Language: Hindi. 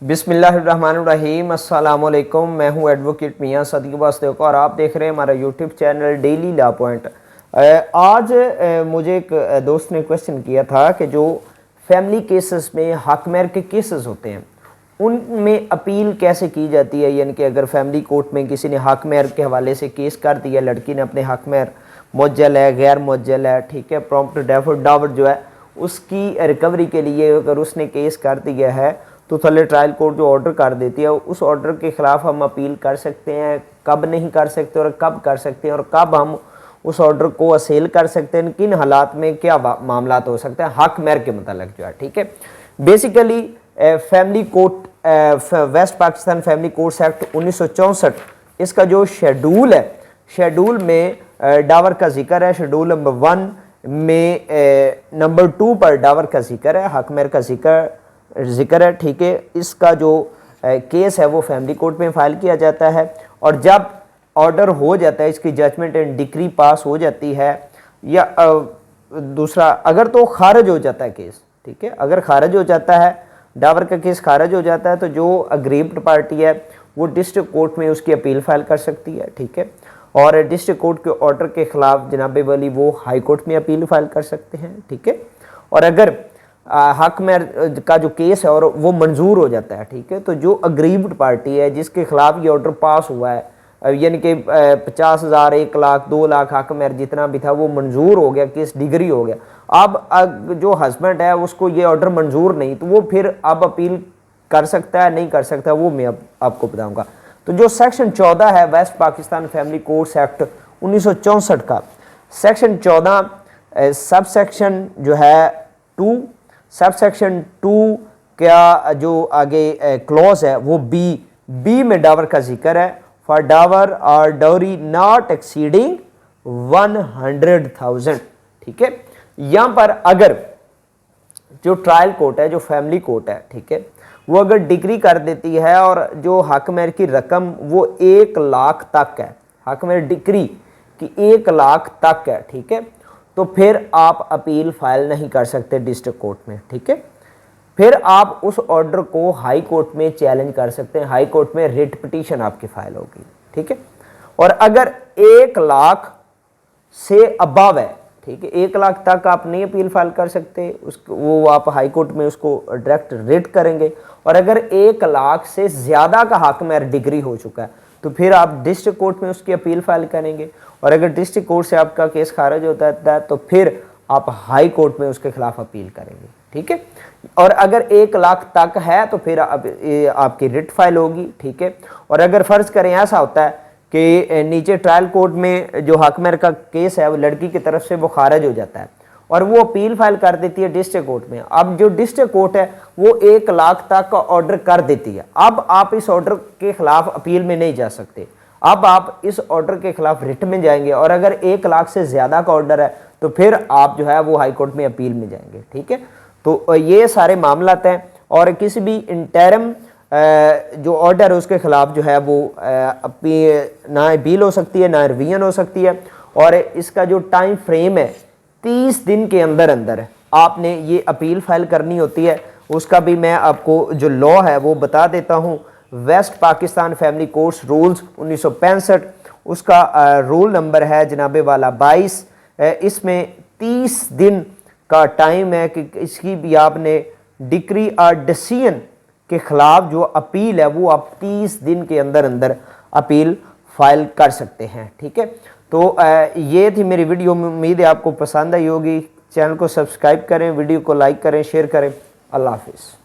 बिस्मिल्लाहिर्रहमानिर्रहीम, अस्सलाम वालेकुम। मैं हूं एडवोकेट मियां सदीक वास्तव और आप देख रहे हैं हमारा YouTube channel daily law point. आज मुझे एक दोस्त ने क्वेश्चन किया था कि जो फैमिली केसेस में हकमहर के केसेस होते हैं उनमें अपील कैसे की जाती है। यानी कि अगर फैमिली कोर्ट में किसी ने हकमहर के हवाले से केस कर दिया, लड़की ने अपने हकमहर मुअज्जल है, गैर मुअज्जल है, ठीक है, प्रॉम्प्ट डावर जो है उसकी रिकवरी के लिए अगर उसने केस कर दिया है तो थले ट्रायल कोर्ट जो ऑर्डर कर देती है उस ऑर्डर के ख़िलाफ़ हम अपील कर सकते हैं, कब नहीं कर सकते और कब कर सकते हैं, और कब हम उस ऑर्डर को असेल कर सकते हैं, किन हालात में क्या मामला हो सकते हैं हक महर के मतलब जो है। ठीक है, basically family court west Pakistan family courts act 1964 इसका जो शेड्यूल है, शेड्यूल में डावर का जिक्र है। शेड्यूल नंबर 1 में नंबर 2 पर डावर का जिक्र है, हक महर का जिक्र है। ठीक है, इसका जो केस है वो फैमिली कोर्ट में फाइल किया जाता है और जब ऑर्डर हो जाता है, इसकी जजमेंट एंड डिक्री पास हो जाती है, या दूसरा अगर तो खारिज हो जाता है केस, ठीक है, अगर खारिज हो जाता है, डावर का केस खारिज हो जाता है तो जो अग्रीव्ड पार्टी है वो डिस्ट्रिक्ट कोर्ट में उसकी अपील फाइल कर सकती है। ठीक है, और डिस्ट्रिक्ट कोर्ट के ऑर्डर के खिलाफ जनाब वली वो हाई कोर्ट में अपील फाइल कर सकते हैं। ठीक है, और अगर हक महर का जो केस है और वो मंजूर हो जाता है, ठीक है, तो जो अग्रीव्ड पार्टी है जिसके खिलाफ ये ऑर्डर पास हुआ है, यानी कि 50,000, 1 लाख, 2 लाख हक महर जितना भी था वो मंजूर हो गया, केस डिग्री हो गया। अब जो हस्बैंड है उसको ये ऑर्डर मंजूर नहीं, तो वो फिर अब अपील कर सकता है नहीं कर सकता, वो मैं अब आपको बताऊंगा। तो जो सेक्शन 14 है west Pakistan family courts act 1964 का, सेक्शन 14 सब सेक्शन जो है 2, सब सेक्शन 2 का जो आगे क्लॉज है वो बी में डावर का जिक्र है, फॉर डावर और डाउरी नॉट एक्सीडिंग 100,000। ठीक है, यहाँ पर अगर जो ट्रायल कोर्ट है, जो फैमिली कोर्ट है, ठीक है, वो अगर डिग्री कर देती है और जो हक महर की रकम वो 1 लाख तक है, हक महर डिग्री की 1 लाख तक है, ठीक है, तो फिर आप अपील फाइल नहीं कर सकते डिस्ट्रिक्ट कोर्ट में। ठीक है, फिर आप उस ऑर्डर को हाई कोर्ट में चैलेंज कर सकते हैं, हाई कोर्ट में रिट पिटीशन आपकी फाइल होगी। ठीक है, और अगर 1 लाख से अबव है, ठीक है, 1 लाख तक आप नहीं अपील फाइल कर सकते, उसको वो आप हाई कोर्ट में उसको डायरेक्ट रिट करेंगे। और अगर 1 लाख से ज़्यादा का हक महर डिग्री हो चुका है तो फिर आप डिस्ट्रिक्ट कोर्ट में उसकी अपील फाइल करेंगे, और अगर डिस्ट्रिक्ट कोर्ट से आपका केस खारिज होता है तो फिर आप हाई कोर्ट में उसके खिलाफ अपील करेंगे। ठीक है, और अगर 1 लाख तक है तो फिर आपकी रिट फाइल होगी। ठीक है, और अगर फ़र्ज़ करें ऐसा होता है कि नीचे ट्रायल कोर्ट में जो हक महर का केस है वो लड़की की तरफ से वो खारिज हो जाता है और वो अपील फाइल कर देती है डिस्ट्रिक्ट कोर्ट में, अब जो डिस्ट्रिक्ट कोर्ट है वो 1 लाख तक का ऑर्डर कर देती है, अब आप इस ऑर्डर के खिलाफ अपील में नहीं जा सकते, अब आप इस ऑर्डर के खिलाफ रिट में जाएंगे, और अगर 1 लाख से ज़्यादा का ऑर्डर है तो फिर आप जो है वो हाई कोर्ट में अपील में जाएंगे। ठीक है, तो ये सारे मामलात हैं, और किसी भी इंटरम जो ऑर्डर है उसके खिलाफ जो है वो ना अपील हो सकती है ना रिवीजन हो सकती है, और इसका जो टाइम फ्रेम है 30 दिन के अंदर अंदर आपने ये अपील फाइल करनी होती है। उसका भी मैं आपको जो लॉ है वो बता देता हूँ। West Pakistan family courts rules 1965, उसका रूल नंबर है जनाबे वाला 22। इसमें 30 दिन का टाइम है कि इसकी भी आपने डिक्री और डिसीजन के खिलाफ जो अपील है वो आप 30 दिन के अंदर अंदर अपील फाइल कर सकते हैं। ठीक है, तो ये थी मेरी वीडियो, में उम्मीद है आपको पसंद आई होगी। चैनल को सब्सक्राइब करें, वीडियो को लाइक करें, शेयर करें। अल्लाह हाफिज़।